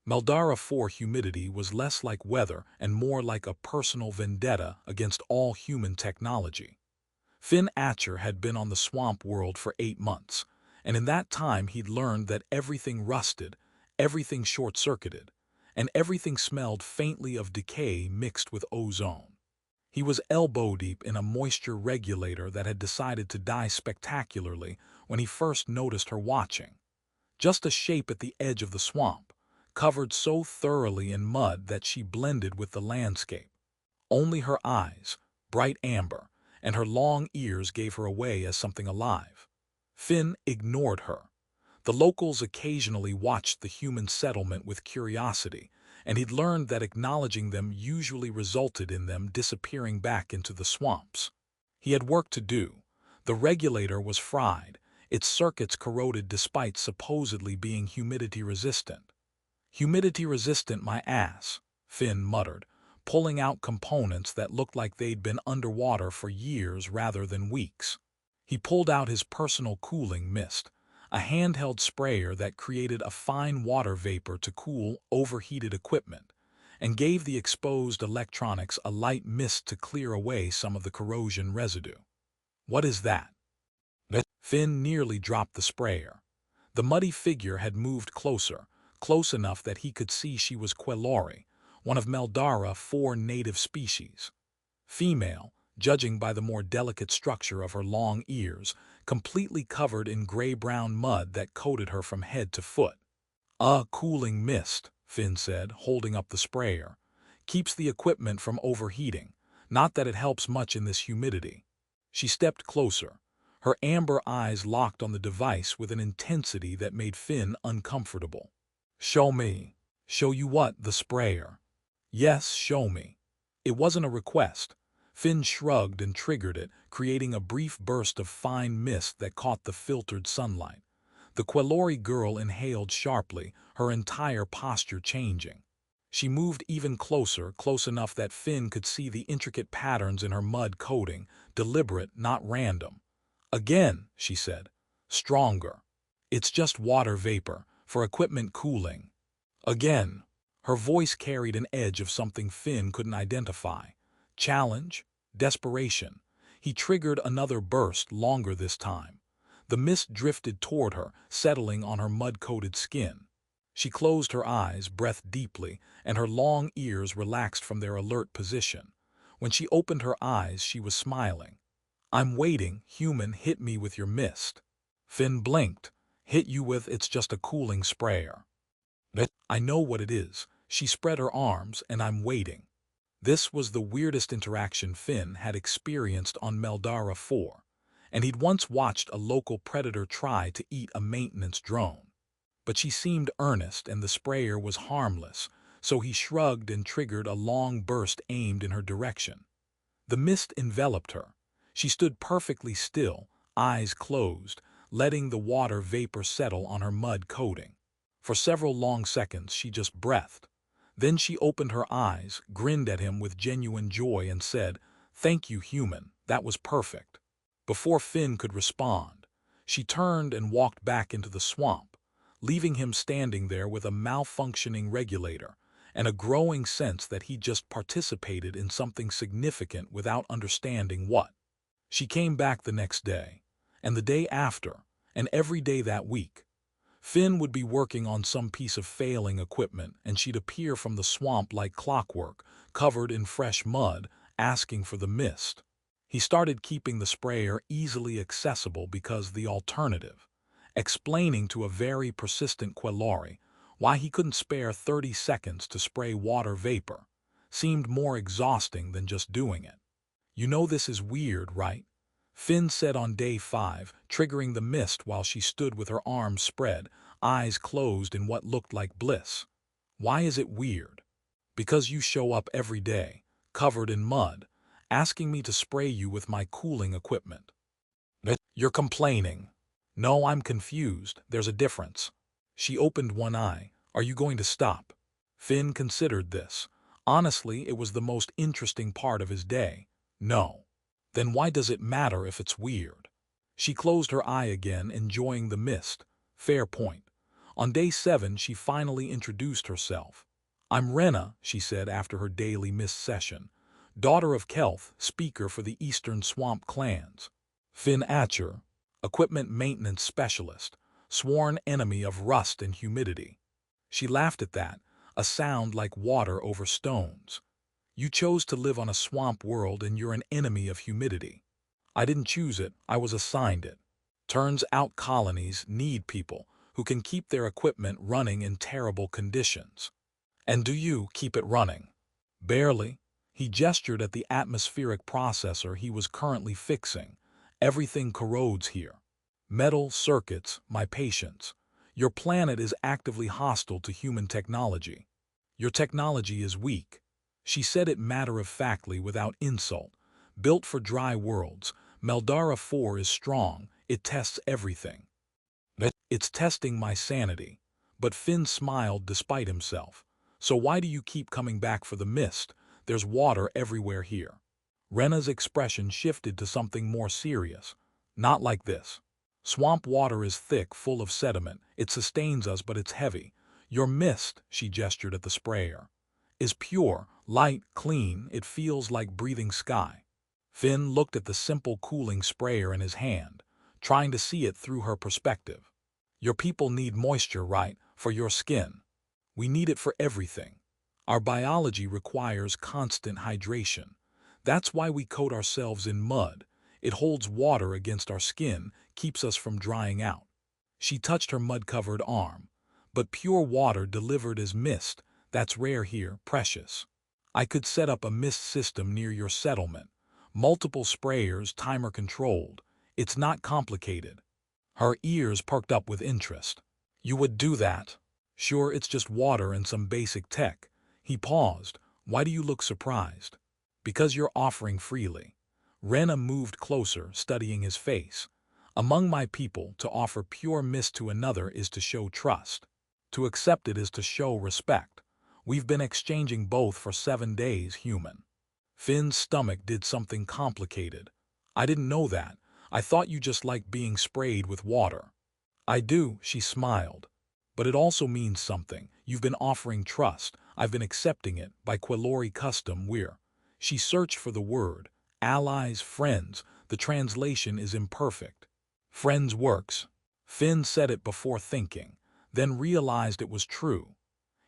Meldara 4 humidity was less like weather and more like a personal vendetta against all human technology. FinnAtcher had been on the swamp world for 8 months, and in that time he'd learned that everything rusted, everything short-circuited, and everything smelled faintly of decay mixed with ozone. He was elbow-deep in a moisture regulator that had decided to die spectacularly when he first noticed her watching. Just a shape at the edge of the swamp, covered so thoroughly in mud that she blended with the landscape. Only her eyes, bright amber, and her long ears gave her away as something alive. Finn ignored her. The locals occasionally watched the human settlement with curiosity, and he'd learned that acknowledging them usually resulted in them disappearing back into the swamps. He had work to do. The regulator was fried, its circuits corroded despite supposedly being humidity-resistant. "Humidity-resistant, my ass," Finn muttered, pulling out components that looked like they'd been underwater for years rather than weeks. He pulled out his personal cooling mist, a handheld sprayer that created a fine water vapor to cool overheated equipment, and gave the exposed electronics a light mist to clear away some of the corrosion residue. "What is that?" Finn nearly dropped the sprayer. The muddy figure had moved closer, close enough that he could see she was Quelori, one of Meldara 4 native species. Female, judging by the more delicate structure of her long ears, completely covered in gray-brown mud that coated her from head to foot. "A cooling mist," Finn said, holding up the sprayer. "Keeps the equipment from overheating, not that it helps much in this humidity." She stepped closer, her amber eyes locked on the device with an intensity that made Finn uncomfortable. "Show me." "Show you what, the sprayer?" "Yes, show me." It wasn't a request. Finn shrugged and triggered it, creating a brief burst of fine mist that caught the filtered sunlight. The Quelori girl inhaled sharply, her entire posture changing. She moved even closer, close enough that Finn could see the intricate patterns in her mud coating, deliberate, not random. "Again," she said. "Stronger." "It's just water vapor, for equipment cooling." "Again." Her voice carried an edge of something Finn couldn't identify. Challenge? Desperation? He triggered another burst, longer this time. The mist drifted toward her, settling on her mud-coated skin. She closed her eyes, breathed deeply, and her long ears relaxed from their alert position. When she opened her eyes, she was smiling. "I'm waiting, human, hit me with your mist." Finn blinked. "Hit you with it's just a cooling sprayer." "I know what it is." She spread her arms, and I'm waiting. This was the weirdest interaction Finn had experienced on Meldara 4, and he'd once watched a local predator try to eat a maintenance drone. But she seemed earnest and the sprayer was harmless, so he shrugged and triggered a long burst aimed in her direction. The mist enveloped her. She stood perfectly still, eyes closed, letting the water vapor settle on her mud coating. For several long seconds she just breathed. Then she opened her eyes, grinned at him with genuine joy and said, "Thank you, human, that was perfect." Before Finn could respond, she turned and walked back into the swamp, leaving him standing there with a malfunctioning regulator and a growing sense that he'd just participated in something significant without understanding what. She came back the next day, and the day after, and every day that week. Finn would be working on some piece of failing equipment, and she'd appear from the swamp like clockwork, covered in fresh mud, asking for the mist. He started keeping the sprayer easily accessible because the alternative, explaining to a very persistent Quelori why he couldn't spare 30 seconds to spray water vapor, seemed more exhausting than just doing it. "You know this is weird, right?" Finn said on day 5, triggering the mist while she stood with her arms spread, eyes closed in what looked like bliss. "Why is it weird?" "Because you show up every day, covered in mud, asking me to spray you with my cooling equipment." "You're complaining." "No, I'm confused. There's a difference." She opened one eye. "Are you going to stop?" Finn considered this. Honestly, it was the most interesting part of his day. No. "Then why does it matter if it's weird?" She closed her eye again, enjoying the mist. "Fair point. On day 7, she finally introduced herself. "I'm Renna," she said after her daily mist session. "Daughter of Kelth, speaker for the Eastern Swamp clans. FinnAtcher, equipment maintenance specialist, sworn enemy of rust and humidity." She laughed at that, a sound like water over stones. "You chose to live on a swamp world and you're an enemy of humidity." "I didn't choose it, I was assigned it. Turns out colonies need people who can keep their equipment running in terrible conditions." "And do you keep it running?" "Barely." He gestured at the atmospheric processor he was currently fixing. "Everything corrodes here. Metal circuits, my patience. Your planet is actively hostile to human technology. Your technology is weak." She said it matter-of-factly without insult. "Built for dry worlds, Meldara 4 is strong, it tests everything." "It's testing my sanity." But Finn smiled despite himself. "So why do you keep coming back for the mist? There's water everywhere here." Renna's expression shifted to something more serious. "Not like this. Swamp water is thick, full of sediment. It sustains us, but it's heavy. Your mist," she gestured at the sprayer, "is pure, light, clean. It feels like breathing sky." Finn looked at the simple cooling sprayer in his hand, trying to see it through her perspective. "Your people need moisture, right? For your skin. We need it for everything. Our biology requires constant hydration. That's why we coat ourselves in mud. It holds water against our skin, keeps us from drying out." She touched her mud-covered arm. "But pure water delivered as mist, that's rare here, precious. I could set up a mist system near your settlement. Multiple sprayers, timer-controlled. It's not complicated." Her ears perked up with interest. "You would do that?" "Sure, it's just water and some basic tech." He paused. "Why do you look surprised?" "Because you're offering freely." Renna moved closer, studying his face. "Among my people, to offer pure mist to another is to show trust. To accept it is to show respect. We've been exchanging both for 7 days, human." Finn's stomach did something complicated. "I didn't know that. I thought you just liked being sprayed with water." "I do," she smiled. "But it also means something. You've been offering trust. I've been accepting it. By Quelori custom, we're—" She searched for the word. "Allies, friends." The translation is imperfect. "Friends works." Finn said it before thinking, then realized it was true.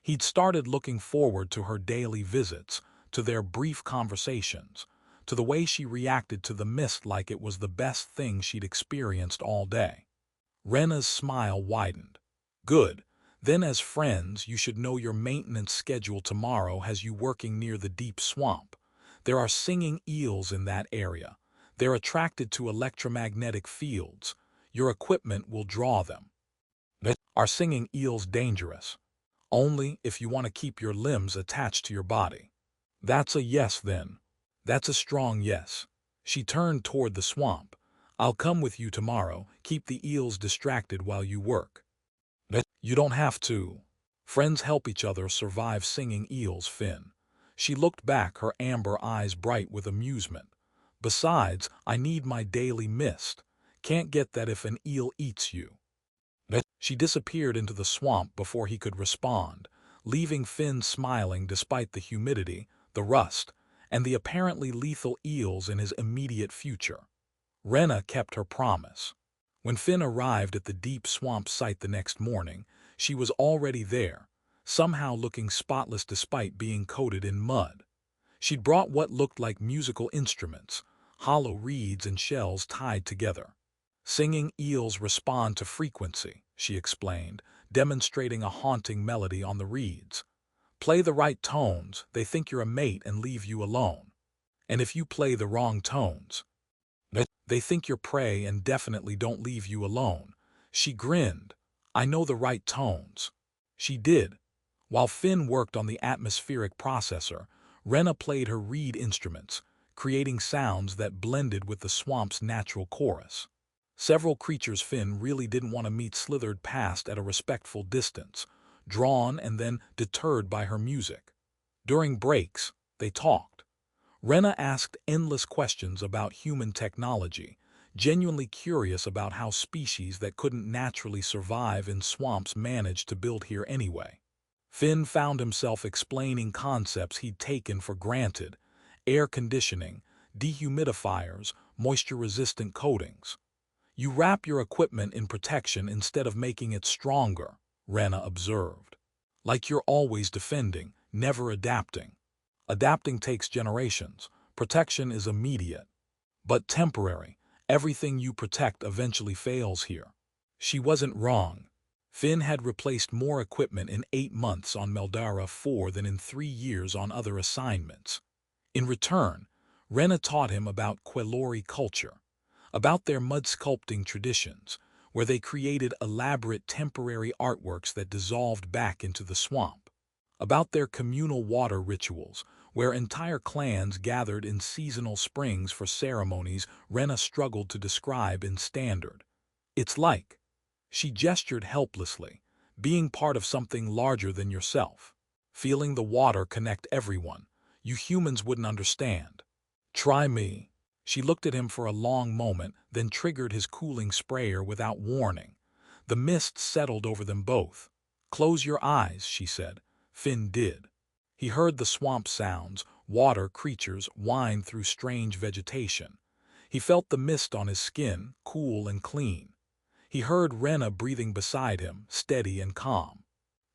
He'd started looking forward to her daily visits, to their brief conversations, to the way she reacted to the mist like it was the best thing she'd experienced all day. Renna's smile widened. "Good. Then as friends, you should know your maintenance schedule tomorrow has you working near the deep swamp. There are singing eels in that area. They're attracted to electromagnetic fields. Your equipment will draw them." "Are singing eels dangerous?" "Only if you want to keep your limbs attached to your body." "That's a yes then." "That's a strong yes." She turned toward the swamp. "I'll come with you tomorrow. Keep the eels distracted while you work." "You don't have to." Friends help each other survive singing eels, Finn. She looked back, her amber eyes bright with amusement. "Besides, I need my daily mist. Can't get that if an eel eats you." She disappeared into the swamp before he could respond, leaving Finn smiling despite the humidity, the rust, and the apparently lethal eels in his immediate future. Renna kept her promise. When Finn arrived at the deep swamp site the next morning, she was already there, somehow looking spotless despite being coated in mud. She'd brought what looked like musical instruments, hollow reeds and shells tied together. "Singing eels respond to frequency," she explained, demonstrating a haunting melody on the reeds. "Play the right tones, they think you're a mate and leave you alone. And if you play the wrong tones, they think you're prey and definitely don't leave you alone." She grinned. "I know the right tones." She did. While Finn worked on the atmospheric processor, Renna played her reed instruments, creating sounds that blended with the swamp's natural chorus. Several creatures Finn really didn't want to meet slithered past at a respectful distance, drawn and then deterred by her music. During breaks, they talked. Renna asked endless questions about human technology, genuinely curious about how species that couldn't naturally survive in swamps managed to build here anyway. Finn found himself explaining concepts he'd taken for granted: air conditioning, dehumidifiers, moisture-resistant coatings. You wrap your equipment in protection instead of making it stronger, Renna observed. Like you're always defending, never adapting. Adapting takes generations. Protection is immediate. But temporary. Everything you protect eventually fails here. She wasn't wrong. Finn had replaced more equipment in 8 months on Meldara 4 than in 3 years on other assignments. In return, Renna taught him about Quelori culture, about their mud sculpting traditions, where they created elaborate temporary artworks that dissolved back into the swamp, about their communal water rituals, where entire clans gathered in seasonal springs for ceremonies Renna struggled to describe in standard. It's like, she gestured helplessly, being part of something larger than yourself, feeling the water connect everyone. You humans wouldn't understand. Try me. She looked at him for a long moment, then triggered his cooling sprayer without warning. The mist settled over them both. Close your eyes, she said. Finn did. He heard the swamp sounds, water creatures whine through strange vegetation. He felt the mist on his skin, cool and clean. He heard Renna breathing beside him, steady and calm.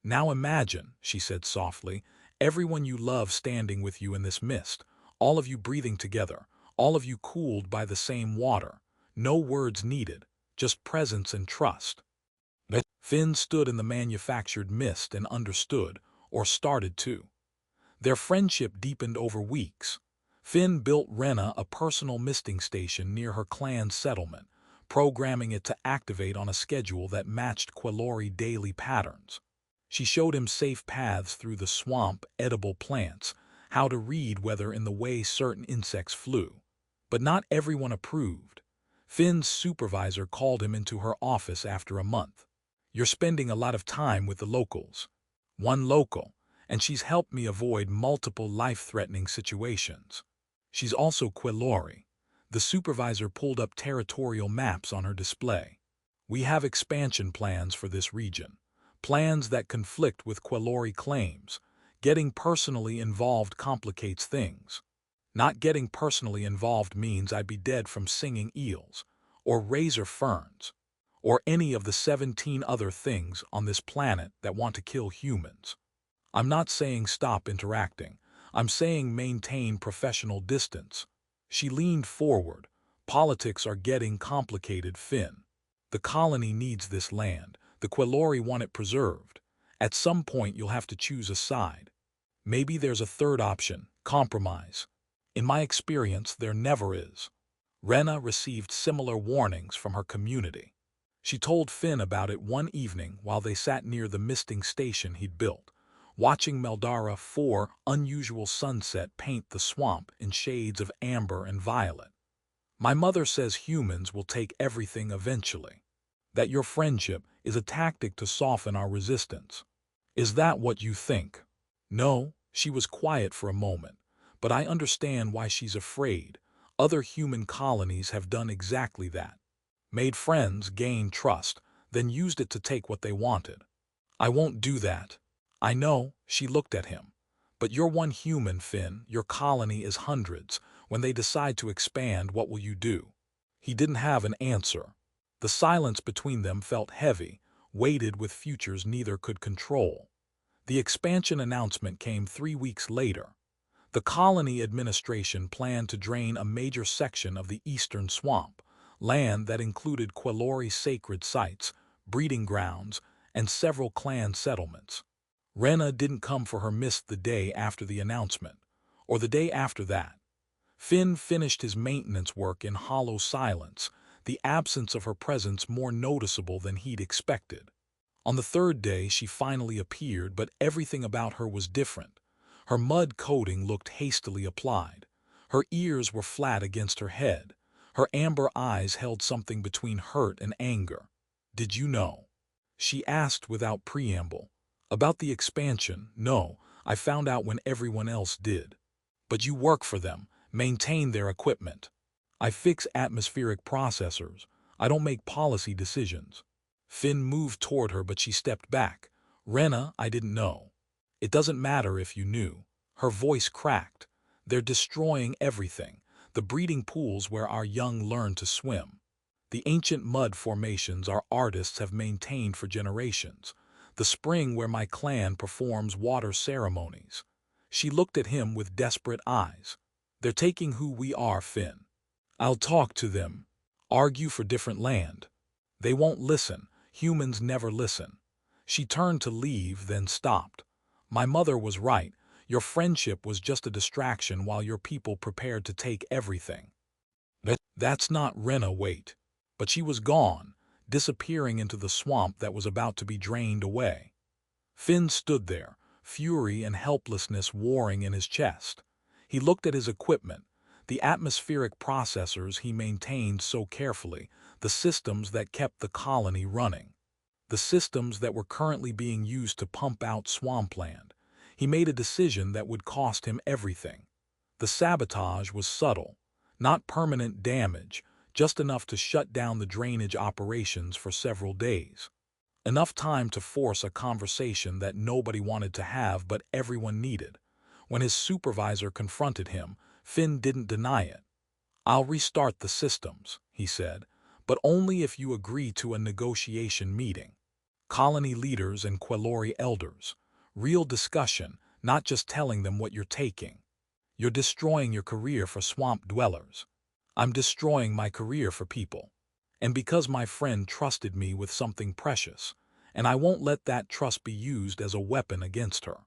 Now imagine, she said softly, everyone you love standing with you in this mist, all of you breathing together, all of you cooled by the same water. No words needed, just presence and trust. Finn stood in the manufactured mist and understood, or started to. Their friendship deepened over weeks. Finn built Renna a personal misting station near her clan's settlement, programming it to activate on a schedule that matched Quelori daily patterns. She showed him safe paths through the swamp, edible plants, how to read weather in the way certain insects flew. But not everyone approved. Finn's supervisor called him into her office after a month. You're spending a lot of time with the locals. One local, and she's helped me avoid multiple life-threatening situations. She's also Quelori. The supervisor pulled up territorial maps on her display. We have expansion plans for this region, plans that conflict with Quelori claims. Getting personally involved complicates things. Not getting personally involved means I'd be dead from singing eels, or razor ferns, or any of the 17 other things on this planet that want to kill humans. I'm not saying stop interacting. I'm saying maintain professional distance. She leaned forward. Politics are getting complicated, Finn. The colony needs this land. The Quelori want it preserved. At some point you'll have to choose a side. Maybe there's a third option, compromise. In my experience, there never is. Renna received similar warnings from her community. She told Finn about it one evening while they sat near the misting station he'd built, watching Meldara 4 unusual sunset paint the swamp in shades of amber and violet. My mother says humans will take everything eventually. That your friendship is a tactic to soften our resistance. Is that what you think? No, she was quiet for a moment, but I understand why she's afraid. Other human colonies have done exactly that. Made friends, gained trust, then used it to take what they wanted. I won't do that. I know, she looked at him. But you're one human, Finn. Your colony is hundreds. When they decide to expand, what will you do? He didn't have an answer. The silence between them felt heavy, weighted with futures neither could control. The expansion announcement came 3 weeks later. The colony administration planned to drain a major section of the eastern swamp, land that included Quelori sacred sites, breeding grounds, and several clan settlements. Renna didn't come for her mist the day after the announcement, or the day after that. Finn finished his maintenance work in hollow silence, the absence of her presence more noticeable than he'd expected. On the third day she finally appeared, but everything about her was different. Her mud coating looked hastily applied. Her ears were flat against her head. Her amber eyes held something between hurt and anger. Did you know? She asked without preamble. About the expansion, no, I found out when everyone else did. But you work for them, maintain their equipment. I fix atmospheric processors. I don't make policy decisions. Finn moved toward her, but she stepped back. Renna, I didn't know. It doesn't matter if you knew. Her voice cracked. They're destroying everything. The breeding pools where our young learn to swim. The ancient mud formations our artists have maintained for generations. The spring where my clan performs water ceremonies. She looked at him with desperate eyes. They're taking who we are, Finn. I'll talk to them. Argue for different land. They won't listen. Humans never listen. She turned to leave, then stopped. My mother was right. Your friendship was just a distraction while your people prepared to take everything. That's not Renna, wait. But she was gone, disappearing into the swamp that was about to be drained away. Finn stood there, fury and helplessness warring in his chest. He looked at his equipment, the atmospheric processors he maintained so carefully, the systems that kept the colony running. The systems that were currently being used to pump out swampland. He made a decision that would cost him everything. The sabotage was subtle, not permanent damage, just enough to shut down the drainage operations for several days. Enough time to force a conversation that nobody wanted to have but everyone needed. When his supervisor confronted him, Finn didn't deny it. I'll restart the systems, he said, but only if you agree to a negotiation meeting. Colony leaders and Quelori elders. Real discussion, not just telling them what you're taking. You're destroying your career for swamp dwellers. I'm destroying my career for people. And because my friend trusted me with something precious, and I won't let that trust be used as a weapon against her.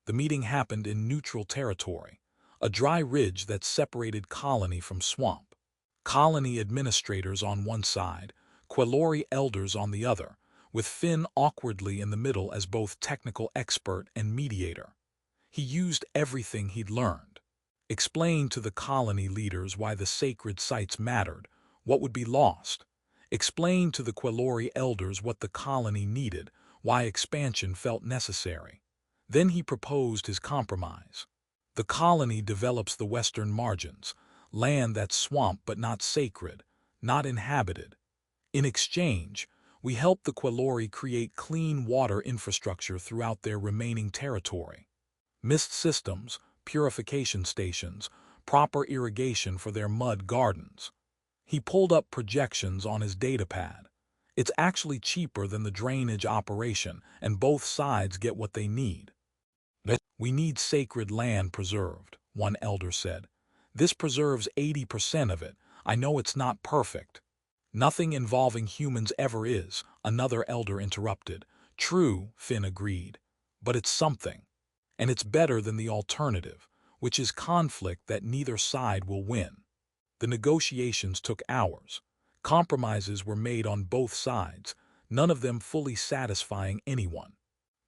The meeting happened in neutral territory, a dry ridge that separated colony from swamp. Colony administrators on one side, Quelori elders on the other, with Finn awkwardly in the middle as both technical expert and mediator. He used everything he'd learned. Explained to the colony leaders why the sacred sites mattered, what would be lost. Explained to the Quelori elders what the colony needed, why expansion felt necessary. Then he proposed his compromise. The colony develops the western margins, land that's swamp but not sacred, not inhabited. In exchange, we help the Quelori create clean water infrastructure throughout their remaining territory. Mist systems, purification stations, proper irrigation for their mud gardens. He pulled up projections on his datapad. It's actually cheaper than the drainage operation, and both sides get what they need. We need sacred land preserved, one elder said. This preserves 80% of it. I know it's not perfect. Nothing involving humans ever is, another elder interrupted. True, Finn agreed. But it's something. And it's better than the alternative, which is conflict that neither side will win. The negotiations took hours. Compromises were made on both sides, none of them fully satisfying anyone.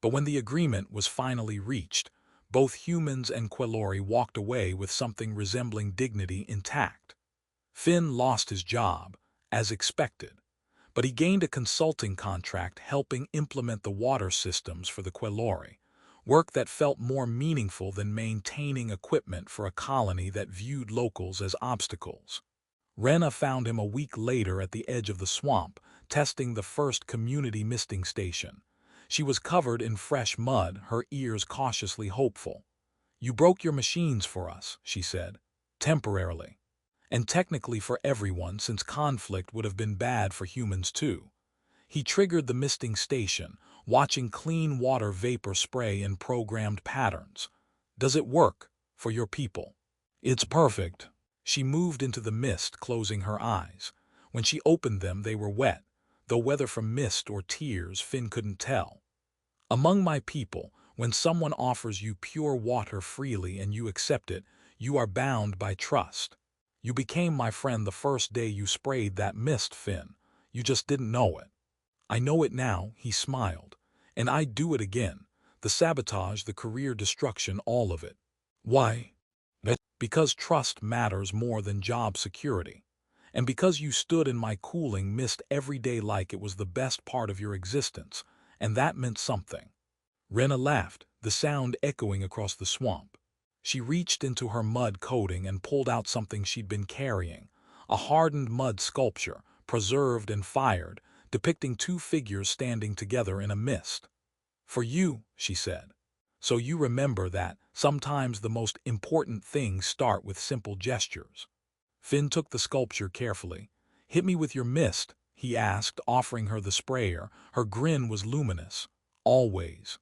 But when the agreement was finally reached, both humans and Quelori walked away with something resembling dignity intact. Finn lost his job, as expected, but he gained a consulting contract helping implement the water systems for the Quelori, work that felt more meaningful than maintaining equipment for a colony that viewed locals as obstacles. Renna found him a week later at the edge of the swamp, testing the first community misting station. She was covered in fresh mud, her ears cautiously hopeful. You broke your machines for us, she said, temporarily. And technically for everyone, since conflict would have been bad for humans too. He triggered the misting station, watching clean water vapor spray in programmed patterns. Does it work for your people? It's perfect. She moved into the mist, closing her eyes. When she opened them, they were wet, though whether from mist or tears, Finn couldn't tell. Among my people, when someone offers you pure water freely and you accept it, you are bound by trust. You became my friend the first day you sprayed that mist, Finn. You just didn't know it. I know it now, he smiled. And I'd do it again. The sabotage, the career destruction, all of it. Why? Because trust matters more than job security. And because you stood in my cooling mist every day like it was the best part of your existence. And that meant something. Renna laughed, the sound echoing across the swamp. She reached into her mud coating and pulled out something she'd been carrying, a hardened mud sculpture, preserved and fired, depicting two figures standing together in a mist. "For you," she said. "So you remember that sometimes the most important things start with simple gestures." Finn took the sculpture carefully. "Hit me with your mist," he asked, offering her the sprayer. Her grin was luminous. "Always."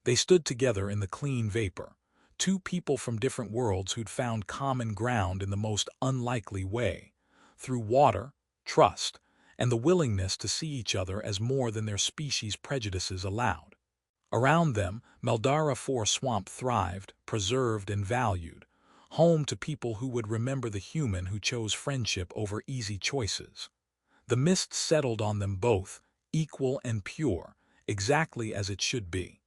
They stood together in the clean vapor, two people from different worlds who'd found common ground in the most unlikely way, through water, trust, and the willingness to see each other as more than their species' prejudices allowed. Around them, Meldara 4 Swamp thrived, preserved and valued, home to people who would remember the human who chose friendship over easy choices. The mist settled on them both, equal and pure, exactly as it should be.